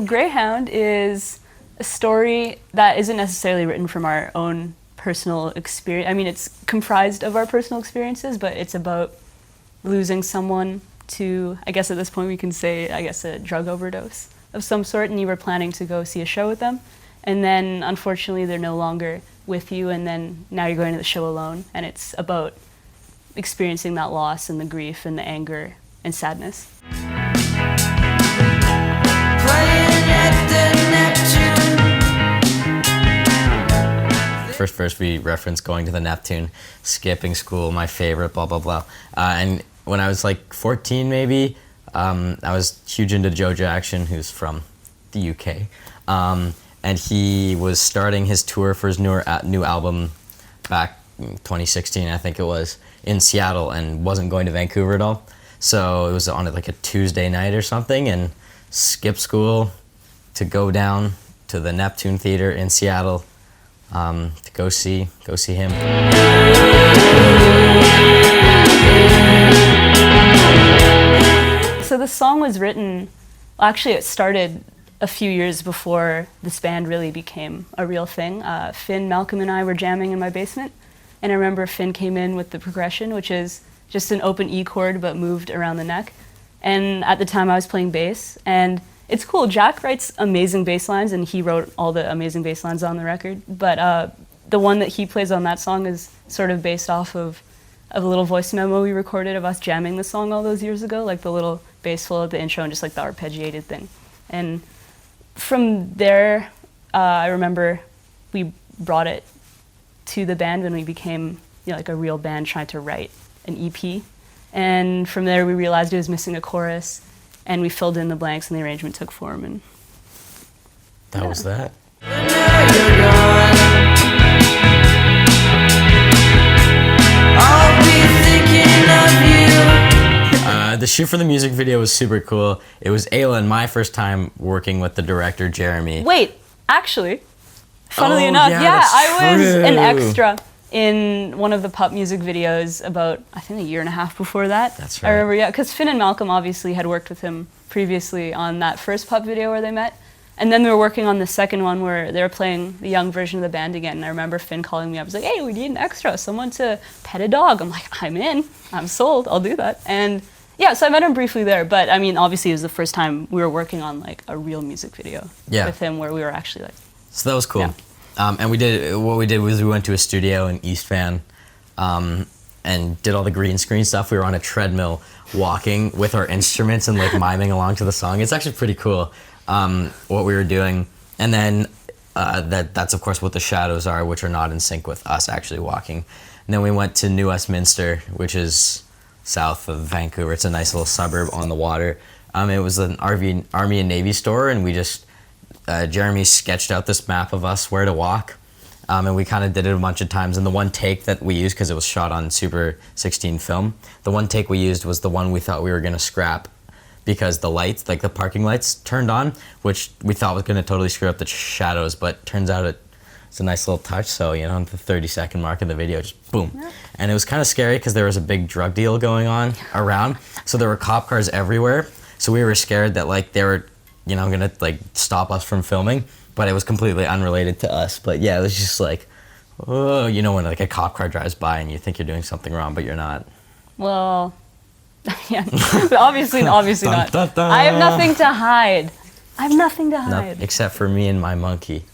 Greyhound is a story that isn't necessarily written from our own personal experience. I mean, it's comprised of our personal experiences, but it's about losing someone to, I guess at this point we can say, a drug overdose of some sort, and you were planning to go see a show with them, and then unfortunately they're no longer with you, and then now you're going to the show alone, and it's about experiencing that loss and the grief and the anger and sadness. First verse we reference going to the Neptune, skipping school, my favorite, blah, blah, blah. And when I was like 14 maybe, I was huge into Joe Jackson, who's from the UK. And he was starting his tour for his new album back in 2016, I think it was, in Seattle, and wasn't going to Vancouver at all. So it was on like a Tuesday night or something, and skipped school to go down to the Neptune Theater in Seattle to go see him. So the song was written, actually it started a few years before this band really became a real thing. Finn, Malcolm, and I were jamming in my basement, and I remember Finn came in with the progression, which is just an open E chord but moved around the neck. And at the time I was playing bass, and it's cool. Jack writes amazing bass lines, and he wrote all the amazing bass lines on the record. But the one that he plays on that song is sort of based off of a little voice memo we recorded of us jamming the song all those years ago, like the little bass flow at the intro and just like the arpeggiated thing. And from there, I remember we brought it to the band when we became, like a real band trying to write an EP. And from there, we realized it was missing a chorus, and we filled in the blanks, and the arrangement took form. And that was that. The shoot for the music video was super cool. It was Ayla and my first time working with the director, Jeremy. Wait, actually, funnily enough, I was an extra in one of the pop music videos about, I think, a year and a half before that. That's right. I remember, because Finn and Malcolm obviously had worked with him previously on that first pop video where they met. And then we were working on the second one where they were playing the young version of the band again. And I remember Finn calling me up. I was like, hey, we need an extra, someone to pet a dog. I'm like, I'm in, I'm sold, I'll do that. And yeah, so I met him briefly there. But I mean, obviously it was the first time we were working on like a real music video with him where we were actually like. So that was cool. Yeah. And what we did was we went to a studio in East Van and did all the green screen stuff. We were on a treadmill walking with our instruments and like miming along to the song. It's actually pretty cool what we were doing. And then that's of course what the shadows are, which are not in sync with us actually walking. And then we went to New Westminster, which is south of Vancouver. It's a nice little suburb on the water. It was an Army and Navy store, and we just Jeremy sketched out this map of us where to walk, and we kind of did it a bunch of times. And the one take that we used, because it was shot on Super 16 film, the one take we used was the one we thought we were going to scrap because the lights, like the parking lights, turned on, which we thought was going to totally screw up the shadows, but turns out it's a nice little touch. So, on the 30-second mark of the video, just boom. Yep. And it was kind of scary because there was a big drug deal going on around, so there were cop cars everywhere. So we were scared that like they were gonna like stop us from filming, but it was completely unrelated to us. But yeah, it was just like, oh, when like a cop car drives by and you think you're doing something wrong, but you're not. Well, yeah, but obviously not. Dun, dun. I have nothing to hide. Except for me and my monkey.